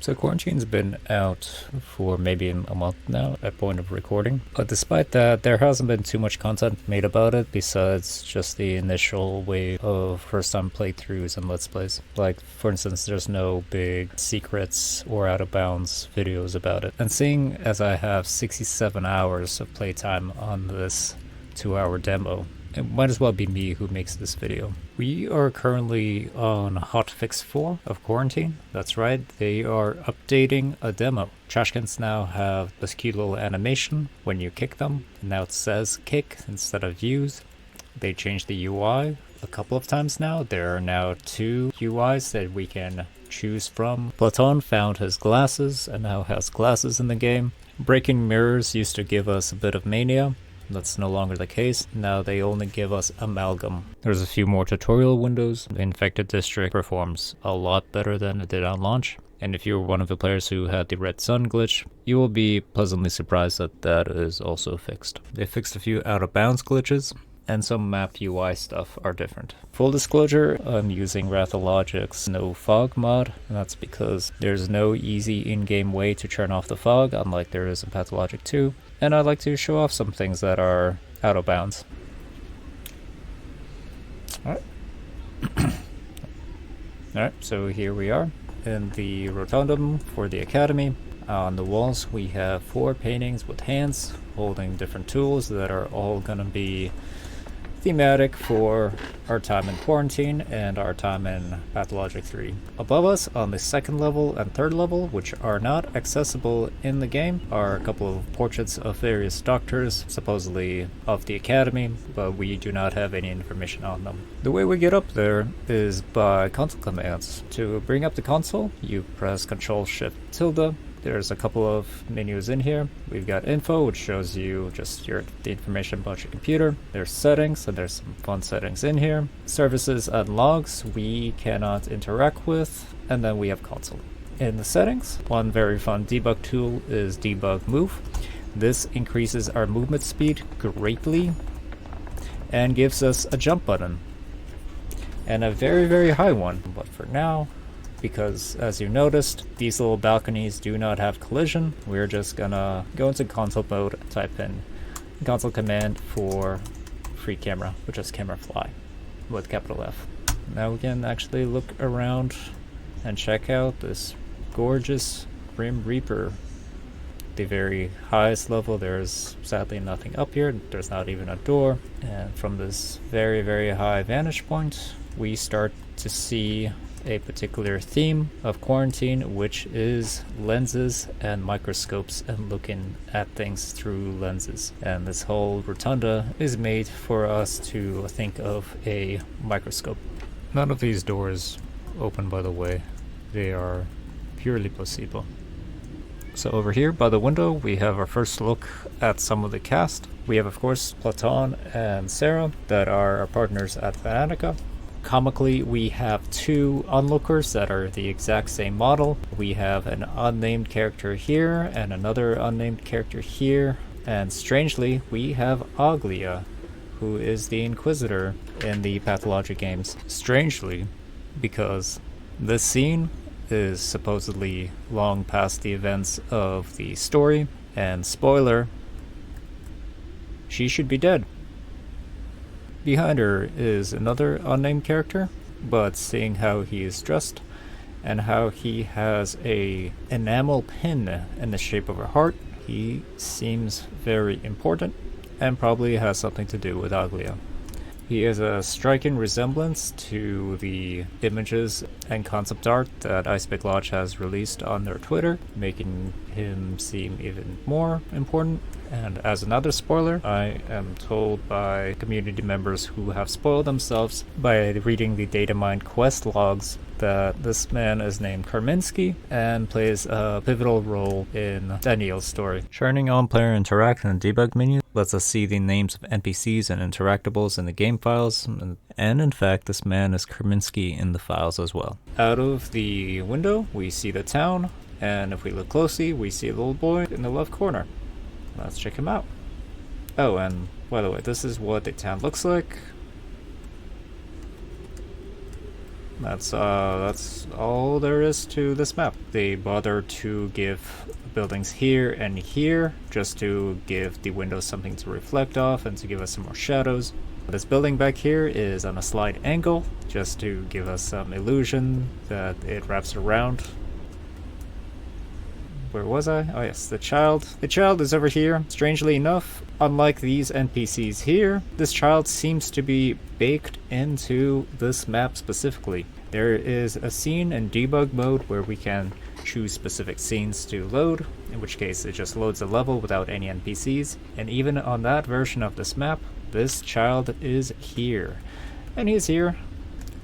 So Quarantine's been out for maybe a month now at point of recording, but despite that, there hasn't been too much content made about it besides just the initial wave of first-time playthroughs and Let's Plays. Like, for instance, there's no big secrets or out-of-bounds videos about it. And seeing as I have 67 hours of playtime on this 2-hour demo, it might as well be me who makes this video. We are currently on hotfix 4 of Quarantine. That's right, they are updating a demo. Trash cans now have this cute little animation when you kick them. And now it says kick instead of use. They changed the UI a couple of times now. There are now 2 UIs that we can choose from. Platon found his glasses and now has glasses in the game. Breaking mirrors used to give us a bit of mania. That's no longer the case. Now they only give us amalgam. There's a few more tutorial windows. The Infected District performs a lot better than it did on launch. And if you're one of the players who had the red sun glitch, you will be pleasantly surprised that that is also fixed. They fixed a few out of bounds glitches, and some map UI stuff are different. Full disclosure, I'm using Pathologic's no fog mod, and that's because there's no easy in-game way to turn off the fog, unlike there is in Pathologic 2, and I'd like to show off some things that are out of bounds. Alright. Alright, so here we are in the rotundum for the academy. On the walls we have 4 paintings with hands holding different tools that are all gonna be thematic for our time in Quarantine and our time in Pathologic 3. Above us on the 2nd level and 3rd level, which are not accessible in the game, are a couple of portraits of various doctors, supposedly of the academy, but we do not have any information on them. The way we get up there is by console commands. To bring up the console, you press Ctrl-Shift-tilde. There's a couple of menus in here. We've got info, which shows you just the information about your computer. There's settings, and there's some fun settings in here. Services and logs we cannot interact with, and then we have console. In the settings, one very fun debug tool is debug move. This increases our movement speed greatly and gives us a jump button, and a very, very high one. But for now, because as you noticed, these little balconies do not have collision, we're just gonna go into console mode, type in console command for free camera, which is camera fly with capital F. Now we can actually look around and check out this gorgeous Grim Reaper. The very highest level, there's sadly nothing up here, there's not even a door, and from this very, very high vantage point, we start to see a particular theme of Quarantine, which is lenses and microscopes and looking at things through lenses. And this whole rotunda is made for us to think of a microscope. None of these doors open, by the way. They are purely placebo. So over here by the window we have our first look at some of the cast. We have of course Platon and Sarah that are our partners at Thanatica. Comically, we have 2 onlookers that are the exact same model. We have an unnamed character here and another unnamed character here. And strangely, we have Aglia, who is the Inquisitor in the Pathologic games. Strangely, because this scene is supposedly long past the events of the story. And spoiler, she should be dead. Behind her is another unnamed character, but seeing how he is dressed and how he has a enamel pin in the shape of a heart, he seems very important and probably has something to do with Aglia. He has a striking resemblance to the images and concept art that Icepick Lodge has released on their Twitter, making him seem even more important. And as another spoiler, I am told by community members who have spoiled themselves by reading the Datamine quest logs that this man is named Karminski and plays a pivotal role in Daniel's story. Turning on player interact in the debug menu lets us see the names of NPCs and interactables in the game files, and in fact this man is Karminski in the files as well. Out of the window we see the town, and if we look closely we see a little boy in the left corner. Let's check him out. Oh, and by the way, this is what the town looks like. That's all there is to this map. They bother to give buildings here and here just to give the windows something to reflect off and to give us some more shadows. This building back here is on a slight angle just to give us some illusion that it wraps around. Where was I? Oh yes, the child. The child is over here. Strangely enough, unlike these NPCs here, this child seems to be baked into this map specifically. There is a scene in debug mode where we can choose specific scenes to load, in which case it just loads a level without any NPCs, and even on that version of this map, this child is here. And he's here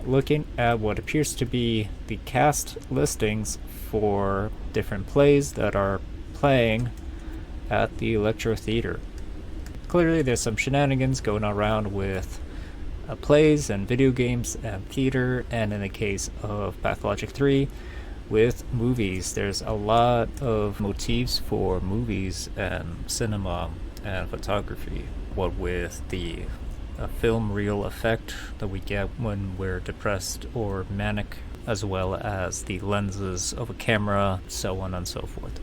looking at what appears to be the cast listings for different plays that are playing at the Electro Theater. Clearly there's some shenanigans going around with plays and video games and theater, and in the case of Pathologic 3, with movies. There's a lot of motifs for movies and cinema and photography, what with the film reel effect that we get when we're depressed or manic, as well as the lenses of a camera, so on and so forth.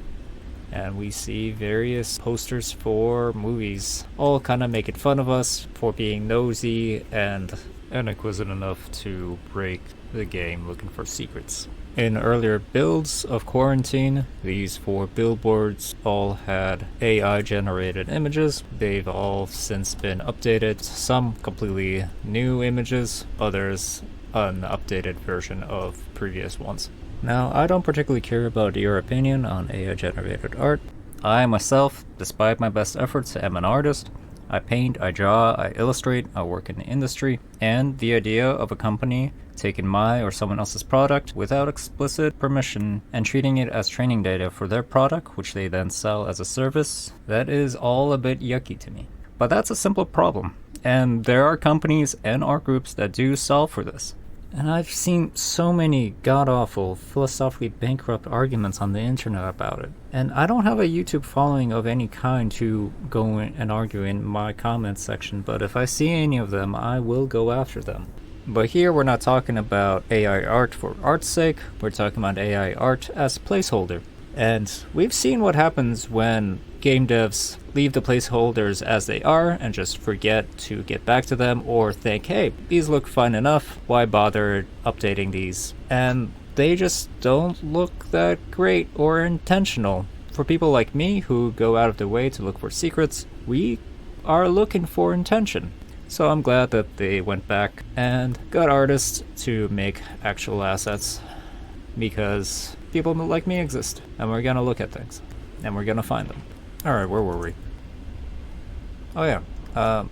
And we see various posters for movies, all kind of making fun of us for being nosy and inquisitive enough to break the game looking for secrets. In earlier builds of Quarantine, these 4 billboards all had AI generated images. They've all since been updated, some completely new images, others an updated version of previous ones. Now, I don't particularly care about your opinion on AI generated art. I myself, despite my best efforts, am an artist. I paint, I draw, I illustrate, I work in the industry, and the idea of a company taking my or someone else's product without explicit permission and treating it as training data for their product, which they then sell as a service, that is all a bit yucky to me. But that's a simple problem, and there are companies and art groups that do solve for this. And I've seen so many god-awful, philosophically bankrupt arguments on the internet about it. And I don't have a YouTube following of any kind to go in and argue in my comments section, but if I see any of them, I will go after them. But here we're not talking about AI art for art's sake, we're talking about AI art as placeholder. And we've seen what happens when game devs leave the placeholders as they are and just forget to get back to them, or think, hey, these look fine enough, why bother updating these? And they just don't look that great or intentional. For people like me who go out of their way to look for secrets, we are looking for intention. So I'm glad that they went back and got artists to make actual assets, because people like me exist, and we're gonna look at things, and we're gonna find them. Alright, where were we? Oh yeah,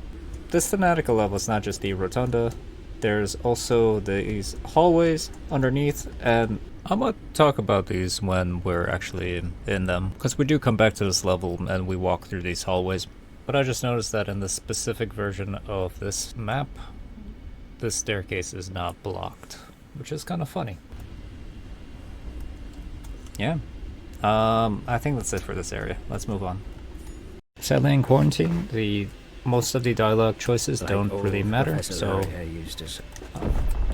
this Thanatica level is not just the rotunda, there's also these hallways underneath, and I'm gonna talk about these when we're actually in them, because we do come back to this level and we walk through these hallways. But I just noticed that in the specific version of this map, this staircase is not blocked, which is kind of funny. Yeah. I think that's it for this area. Let's move on. Sadly, in Quarantine, most of the dialogue choices don't really matter, so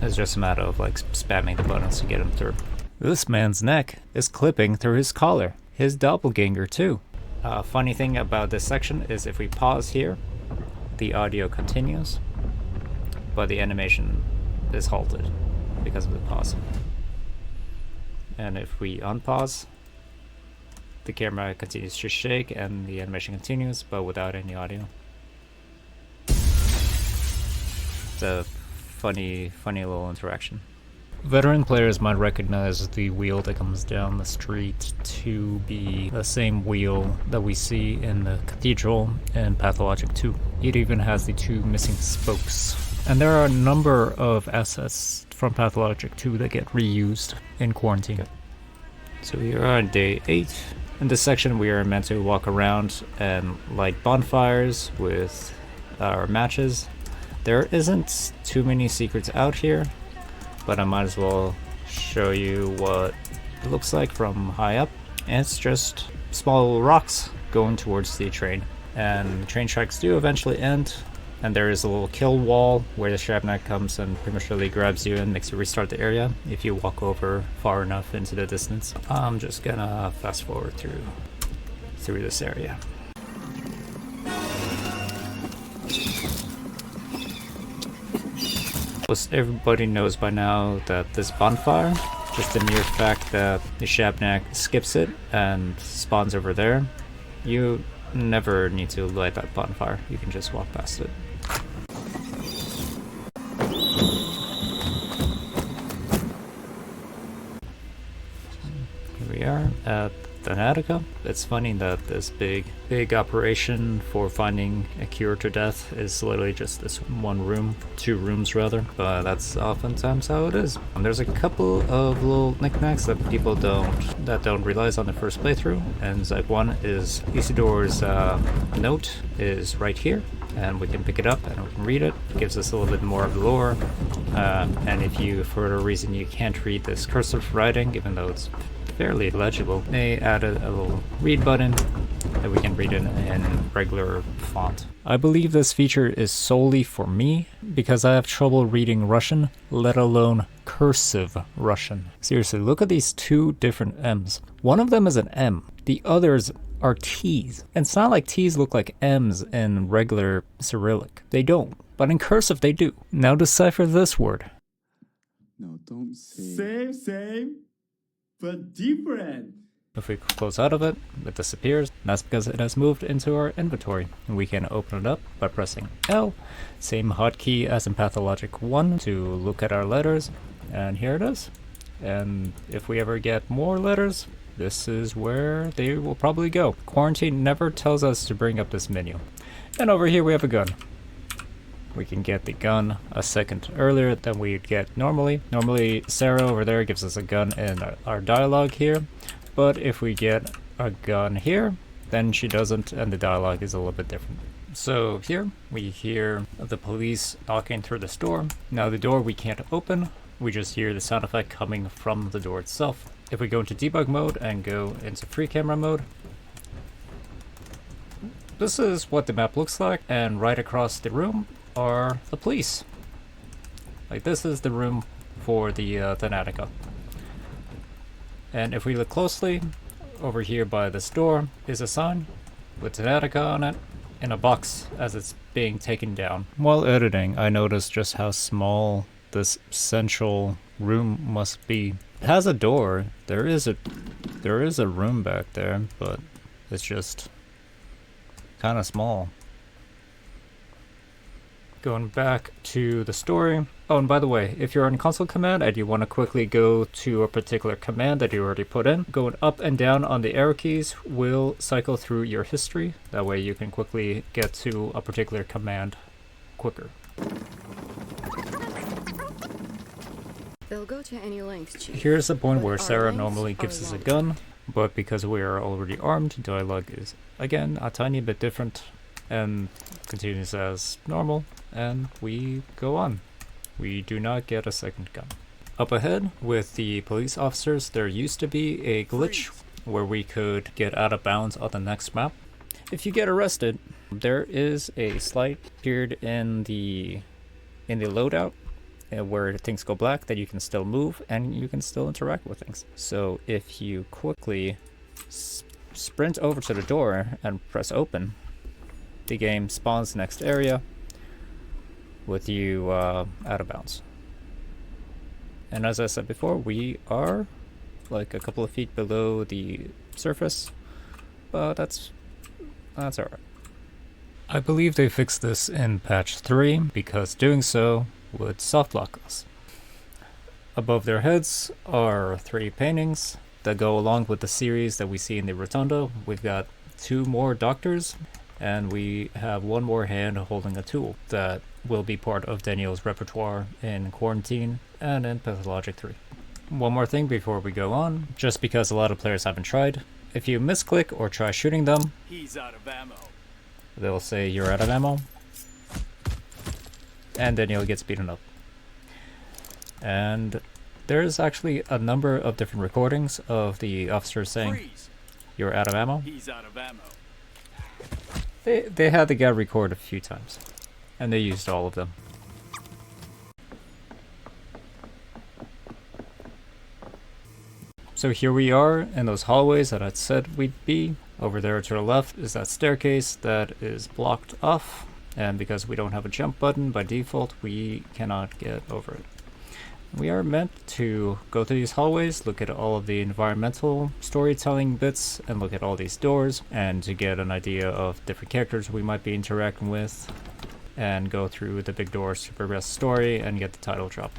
it's just a matter of like spamming the buttons to get him through. This man's neck is clipping through his collar. His doppelganger too. Funny thing about this section is if we pause here, the audio continues, but the animation is halted because of the pause. And if we unpause, the camera continues to shake and the animation continues, but without any audio. It's a funny little interaction. Veteran players might recognize the wheel that comes down the street to be the same wheel that we see in the cathedral in Pathologic 2. It even has the 2 missing spokes. And there are a number of assets from Pathologic 2 that get reused in Quarantine. So we are on day 8. In this section we are meant to walk around and light bonfires with our matches. There isn't too many secrets out here, but I might as well show you what it looks like from high up. And it's just small rocks going towards the train. And the train tracks do eventually end And there is a little kill wall where the Shabnak comes and prematurely grabs you and makes you restart the area if you walk over far enough into the distance. I'm just gonna fast forward through this area. Most everybody knows by now that this bonfire, just the mere fact that the Shabnak skips it and spawns over there, you never need to light that bonfire. You can just walk past it. Here we are at Thanatica. It's funny that this big operation for finding a cure to death is literally just this one room, 2 rooms rather, but that's oftentimes how it is. And there's a couple of little knickknacks that people don't realize on the first playthrough, and like one is Isidore's note is right here, and we can pick it up and we can read it. It gives us a little bit more of the lore, and if you, for whatever reason, you can't read this cursive writing, even though it's fairly legible, they added a little read button that we can read it in regular font. I believe this feature is solely for me because I have trouble reading Russian, let alone cursive Russian. Seriously, look at these 2 different M's. One of them is an M, the others are T's. And it's not like T's look like M's in regular Cyrillic. They don't, but in cursive they do. Now decipher this word. No, don't say. Same, but different. If we close out of it, it disappears. And that's because it has moved into our inventory. And we can open it up by pressing L, same hotkey as in Pathologic 1 to look at our letters. And here it is. And if we ever get more letters, this is where they will probably go. Quarantine never tells us to bring up this menu. And over here we have a gun. We can get the gun a second earlier than we'd get normally. Normally Sarah over there gives us a gun in our dialogue here, but if we get a gun here, then she doesn't, and the dialogue is a little bit different. So here we hear the police knocking through this door. Now the door we can't open, we just hear the sound effect coming from the door itself. If we go into debug mode and go into free camera mode, this is what the map looks like, and right across the room are the police. Like, this is the room for the Thanatica. And if we look closely, over here by this door is a sign with Thanatica on it in a box as it's being taken down. While editing, I noticed just how small this central room must be. It has a door. There is a room back there, but it's just kind of small. Going back to the story. Oh, and by the way, if you're on console command and you want to quickly go to a particular command that you already put in, going up and down on the arrow keys will cycle through your history. That way you can quickly get to a particular command quicker. They'll go to any lengths, Chief. Here's the point where Sarah normally gives us a gun, but because we are already armed, dialogue is again a tiny bit different and continues as normal, and we go on. We do not get a second gun. Up ahead with the police officers, there used to be a glitch where we could get out of bounds on the next map. If you get arrested, there is a slight period in the loadout where things go black that you can still move and you can still interact with things. So if you quickly sprint over to the door and press open, the game spawns the next area with you out of bounds. And as I said before, we are like a couple of feet below the surface, but that's alright. I believe they fixed this in patch 3 because doing so would soft lock us. Above their heads are 3 paintings that go along with the series that we see in the Rotunda. We've got 2 more doctors, and we have 1 more hand holding a tool that will be part of Daniel's repertoire in Quarantine and in Pathologic 3. One more thing before we go on, just because a lot of players haven't tried. If you misclick or try shooting them, He's out of ammo. they'll say you're out of ammo, and Daniel gets beaten up. And there's actually a number of different recordings of the officers saying, Freeze. you're out of ammo. He's out of ammo. They had the guy record a few times. and they used all of them. So here we are in those hallways that I'd said we'd be. Over there to the left is that staircase that is blocked off, and because we don't have a jump button by default, we cannot get over it. We are meant to go through these hallways, look at all of the environmental storytelling bits, and look at all these doors, and to get an idea of different characters we might be interacting with, and go through the big doors to progress the story and get the title drop.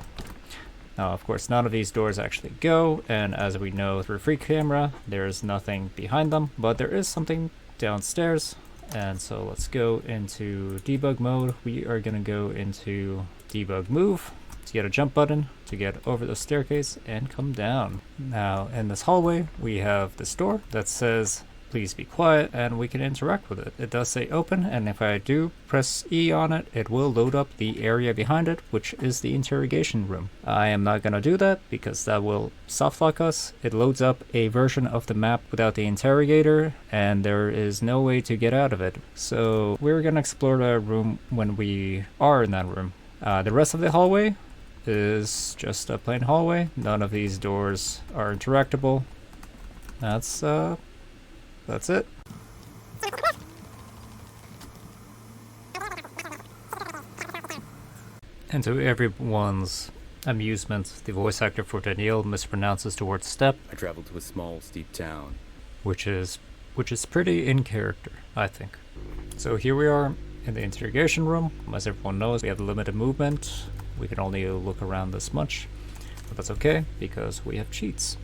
Now, of course, none of these doors actually go, and as we know through free camera, there is nothing behind them, but there is something downstairs. And so let's go into debug mode. We are going to go into debug move to get a jump button to get over the staircase and come down. Now, in this hallway, we have this door that says please be quiet, and we can interact with it. It does say open, and if I do press E on it, it will load up the area behind it, which is the interrogation room. I am not going to do that because that will softlock us. It loads up a version of the map without the interrogator, and there is no way to get out of it. So we're going to explore that room when we are in that room. The rest of the hallway is just a plain hallway. None of these doors are interactable. That's it. And to everyone's amusement, the voice actor for Daniel mispronounces the word step. I traveled to a small, steep town. Which is pretty in character, I think. So here we are in the interrogation room. As everyone knows, we have limited movement. We can only look around this much. But that's okay, because we have cheats.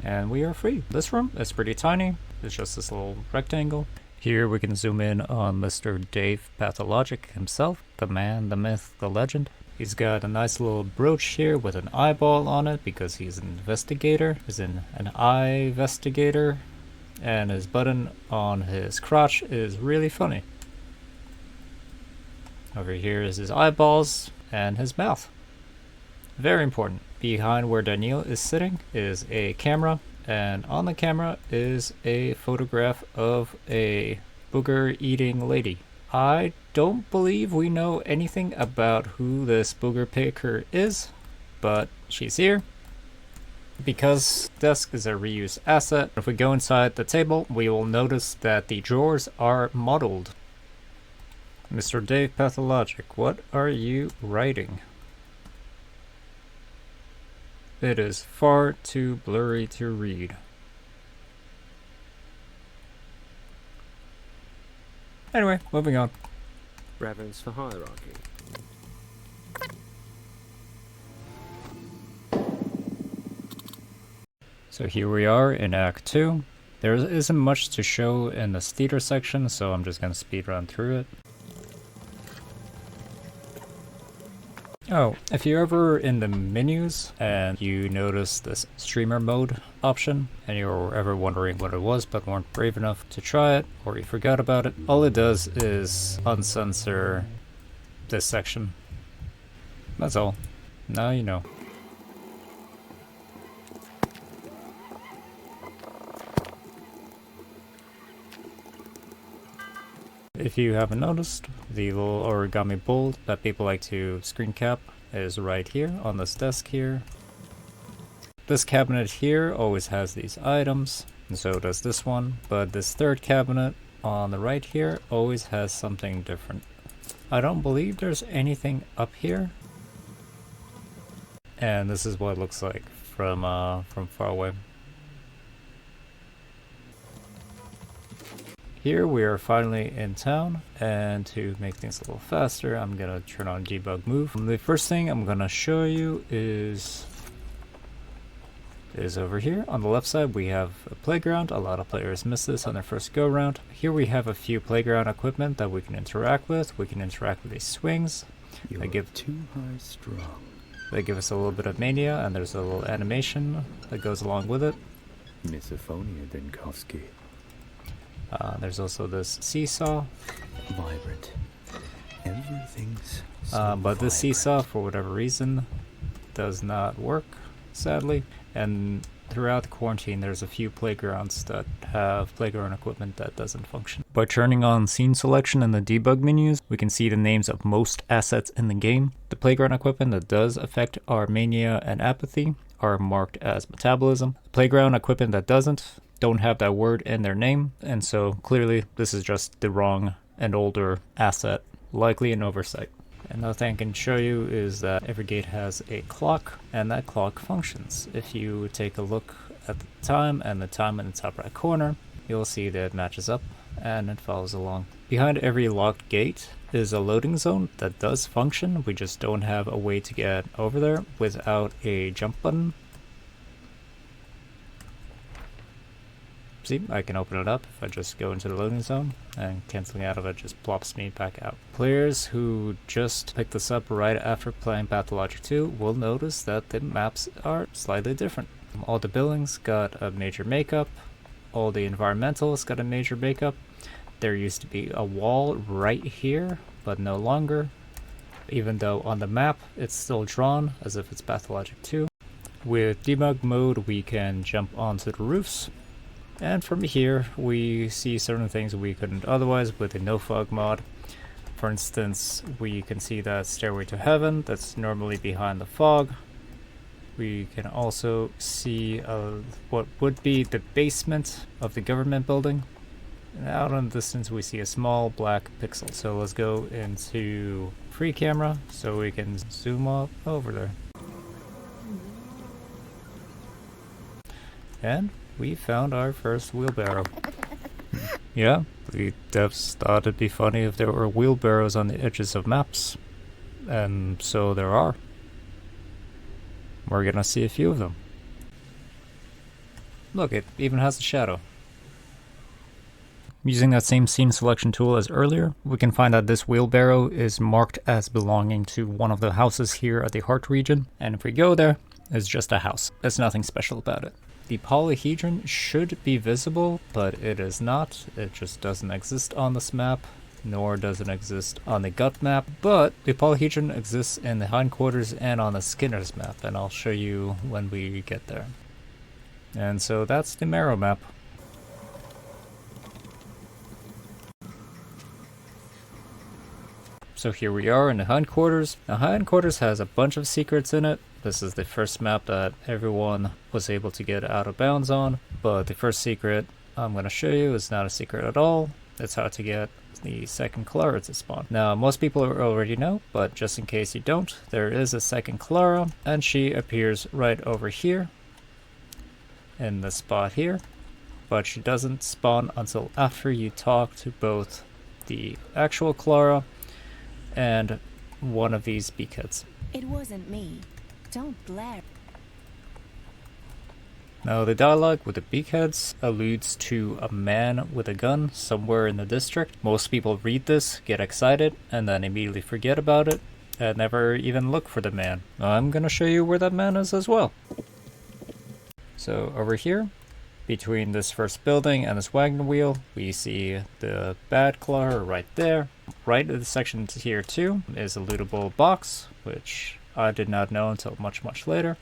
And we are free. This room is pretty tiny. It's just this little rectangle. Here we can zoom in on Mr. Dave Pathologic himself, the man, the myth, the legend. He's got a nice little brooch here with an eyeball on it because he's an investigator. He's an eye-vestigator. And his button on his crotch is really funny. Over here is his eyeballs and his mouth. Very important. Behind where Daniel is sitting is a camera, and on the camera is a photograph of a booger-eating lady. I don't believe we know anything about who this booger picker is, but she's here. Because desk is a reused asset, if we go inside the table, we will notice that the drawers are modeled. Mr. Dave Pathologic, what are you writing? It is far too blurry to read. Anyway, moving on. Reverence for hierarchy. So here we are in Act 2. There isn't much to show in this theater section, so I'm just going to speed run through it. Oh, if you're ever in the menus and you notice this streamer mode option and you're ever wondering what it was but weren't brave enough to try it or you forgot about it, all it does is uncensor this section. That's all. Now you know. If you haven't noticed, the little origami bowl that people like to screen cap is right here on this desk here. This cabinet here always has these items, and so does this one, but this third cabinet on the right here always has something different. I don't believe there's anything up here, and this is what it looks like from far away. Here we are finally in town, and to make things a little faster, I'm gonna turn on debug move. The first thing I'm gonna show you is over here. On the left side we have a playground. A lot of players miss this on their first go round. Here we have a few playground equipment that we can interact with. We can interact with these swings. You're too high strung. They give us a little bit of mania, and there's a little animation that goes along with it. Misophonia, Dinkowski. There's also this seesaw. Vibrant. Everything's but this seesaw, for whatever reason, does not work, sadly. And throughout the quarantine, there's a few playgrounds that have playground equipment that doesn't function. By turning on scene selection in the debug menus, we can see the names of most assets in the game. The playground equipment that does affect our mania and apathy are marked as metabolism. The playground equipment that doesn't don't have that word in their name, and so clearly this is just the wrong and older asset, likely an oversight. Another thing I can show you is that every gate has a clock, and that clock functions. If you take a look at the time and the time in the top right corner, you'll see that it matches up and it follows along. Behind every locked gate is a loading zone that does function. We just don't have a way to get over there without a jump button. See, I can open it up if I just go into the loading zone, and canceling out of it just plops me back out. Players who just picked this up right after playing Pathologic 2 will notice that the maps are slightly different. All the buildings got a major makeup, all the environmentals got a major makeup. There used to be a wall right here, but no longer, even though on the map it's still drawn as if it's Pathologic 2. With debug mode we can jump onto the roofs. And from here, we see certain things we couldn't otherwise with the no fog mod. For instance, we can see that stairway to heaven that's normally behind the fog. We can also see what would be the basement of the government building. And out in the distance, we see a small black pixel. So let's go into free camera so we can zoom up over there. And we found our first wheelbarrow. Yeah, the devs thought it'd be funny if there were wheelbarrows on the edges of maps. And so there are. We're gonna see a few of them. Look, it even has a shadow. Using that same scene selection tool as earlier, we can find that this wheelbarrow is marked as belonging to one of the houses here at the Heart region. And if we go there, it's just a house. There's nothing special about it. The polyhedron should be visible, but it is not. It just doesn't exist on this map, nor does it exist on the gut map. But the polyhedron exists in the Hindquarters and on the Skinner's map, and I'll show you when we get there. And so that's the Marrow map. So here we are in the Hindquarters. Now Hindquarters has a bunch of secrets in it. This is the first map that everyone was able to get out of bounds on, but the first secret I'm going to show you is not a secret at all. It's how to get the second Clara to spawn. Now most people already know, but just in case you don't, there is a second Clara, and she appears right over here in the spot here, but she doesn't spawn until after you talk to both the actual Clara and one of these beakheads. It wasn't me. Don't blare. Now the dialogue with the beakheads alludes to a man with a gun somewhere in the district. Most people read this, get excited, and then immediately forget about it, and never even look for the man. I'm gonna show you where that man is as well. So over here, between this first building and this wagon wheel, we see the bad Clara right there. Right in the section here too is a lootable box, which I did not know until much later.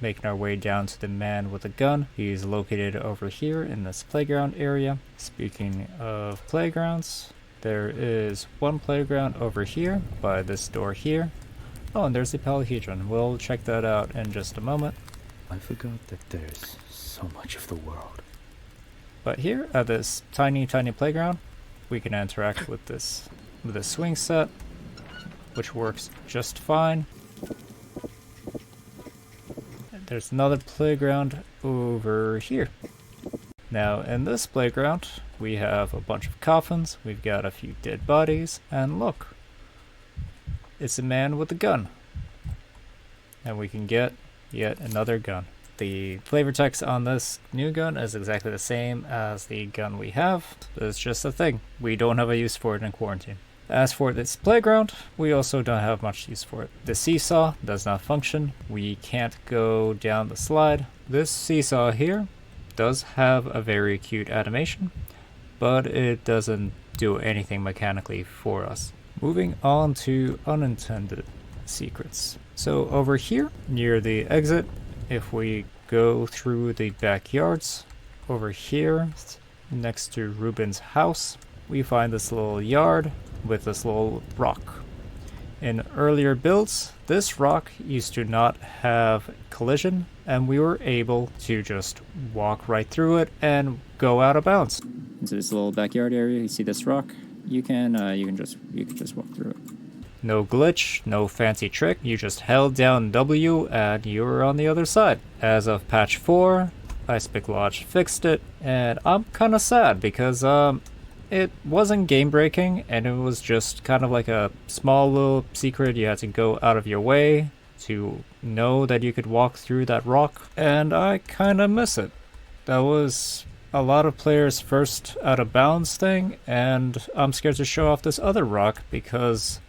Making our way down to the man with a gun. He's located over here in this playground area. Speaking of playgrounds, there is one playground over here by this door here. Oh, and there's the polyhedron. We'll check that out in just a moment. I forgot that there's so much of the world. But here at this tiny playground, we can interact with this swing set, which works just fine. There's another playground over here. Now in this playground, we have a bunch of coffins, we've got a few dead bodies, and look, it's a man with a gun. And we can get yet another gun. The flavor text on this new gun is exactly the same as the gun we have. It's just a thing. We don't have a use for it in quarantine. As for this playground, we also don't have much use for it. The seesaw does not function. We can't go down the slide. This seesaw here does have a very cute animation, but it doesn't do anything mechanically for us. Moving on to unintended secrets. So over here, near the exit, If we go through the backyards, over here, next to Ruben's house, we find this little yard with this little rock. In earlier builds, this rock used to not have collision, and we were able to just walk right through it and go out of bounds. Into this little backyard area, you see this rock. You can just walk through it. No glitch, no fancy trick. You just held down W and you were on the other side. As of patch 4, Ice Pick Lodge fixed it, and I'm kind of sad because it wasn't game breaking, and it was just kind of like a small little secret. You had to go out of your way to know that you could walk through that rock, and I kind of miss it. That was a lot of players' first out of bounds thing, and I'm scared to show off this other rock because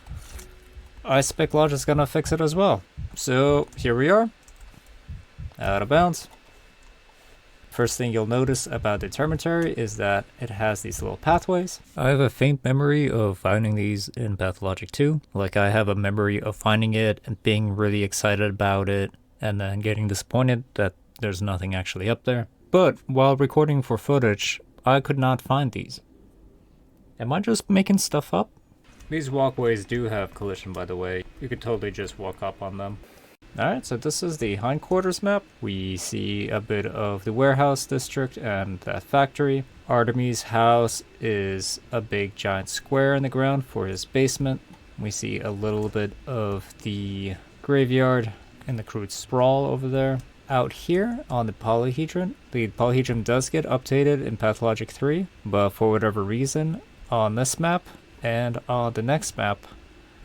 Ice Pick Lodge is gonna fix it as well. So here we are, out of bounds. First thing you'll notice about the Termitary is that it has these little pathways. I have a faint memory of finding these in Pathologic 2. Like, I have a memory of finding it and being really excited about it, and then getting disappointed that there's nothing actually up there. But while recording for footage, I could not find these. Am I just making stuff up? These walkways do have collision, by the way. You could totally just walk up on them. Alright, so this is the Hindquarters map. We see a bit of the warehouse district and that factory. Artemis' house is a big giant square in the ground for his basement. We see a little bit of the graveyard and the crude sprawl over there. Out here on the polyhedron does get updated in Pathologic 3, but for whatever reason, on this map and on the next map,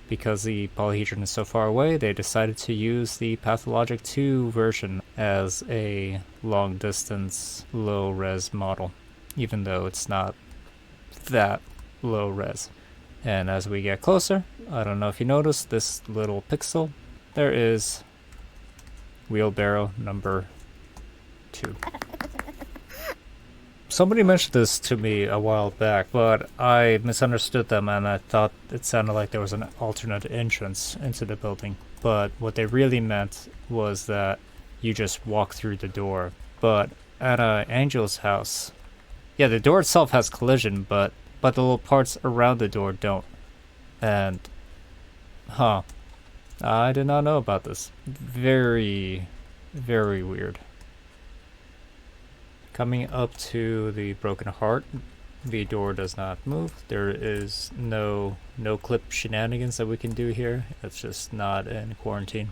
because the polyhedron is so far away, they decided to use the Pathologic 2 version as a long-distance, low-res model, even though it's not that low-res. And as we get closer, I don't know if you noticed this little pixel, there is wheelbarrow number 2. Somebody mentioned this to me a while back, but I misunderstood them and I thought it sounded like there was an alternate entrance into the building. But what they really meant was that you just walk through the door. But at Angel's house, yeah, the door itself has collision, but the little parts around the door don't. And, I did not know about this. Very, very weird. Coming up to the Broken Heart, the door does not move. There is no clip shenanigans that we can do here. It's just not in quarantine.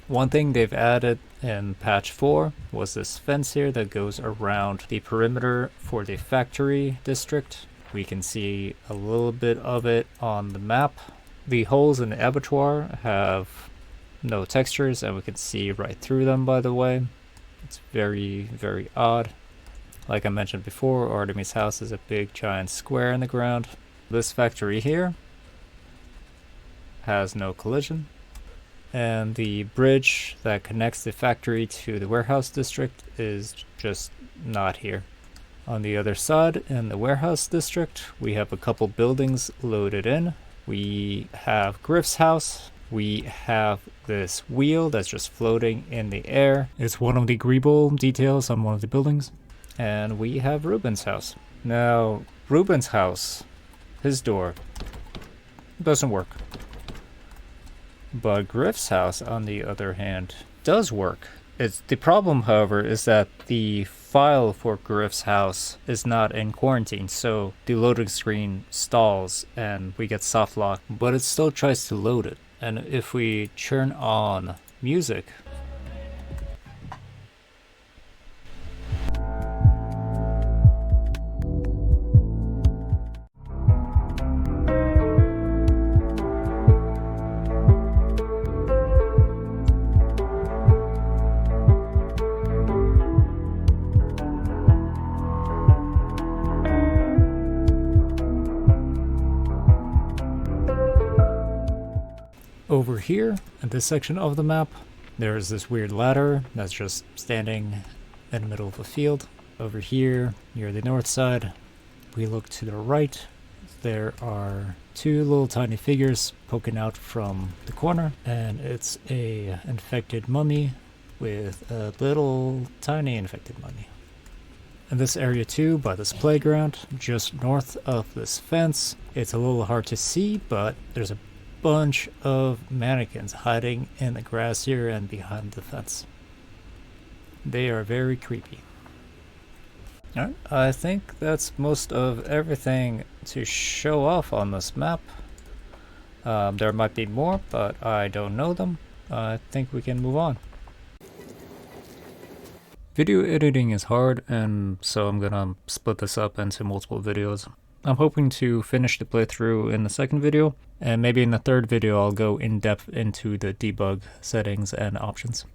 One thing they've added in patch 4 was this fence here that goes around the perimeter for the factory district. We can see a little bit of it on the map. The holes in the abattoir have no textures and we can see right through them, by the way. It's very, very odd. Like I mentioned before, Artemis' house is a big giant square in the ground. This factory here has no collision. And the bridge that connects the factory to the warehouse district is just not here. On the other side, in the warehouse district, we have a couple buildings loaded in. We have Griff's house. We have this wheel that's just floating in the air. It's one of the greeble details on one of the buildings. And we have Ruben's house. Now, Ruben's house, his door, doesn't work. But Griff's house, on the other hand, does work. The problem, however, is that the file for Griff's house is not in quarantine, so the loading screen stalls and we get soft lock, but it still tries to load it. And if we turn on music, over here, in this section of the map, there is this weird ladder that's just standing in the middle of a field. Over here, near the north side, we look to the right. There are two little tiny figures poking out from the corner, and it's a infected mummy with a little tiny infected mummy. And this area too, by this playground, just north of this fence. It's a little hard to see, but there's a bunch of mannequins hiding in the grass here and behind the fence. They are very creepy. Alright, I think that's most of everything to show off on this map. There might be more, but I don't know them. I think we can move on. Video editing is hard, and so I'm gonna split this up into multiple videos. I'm hoping to finish the playthrough in the second video, and maybe in the third video I'll go in depth into the debug settings and options.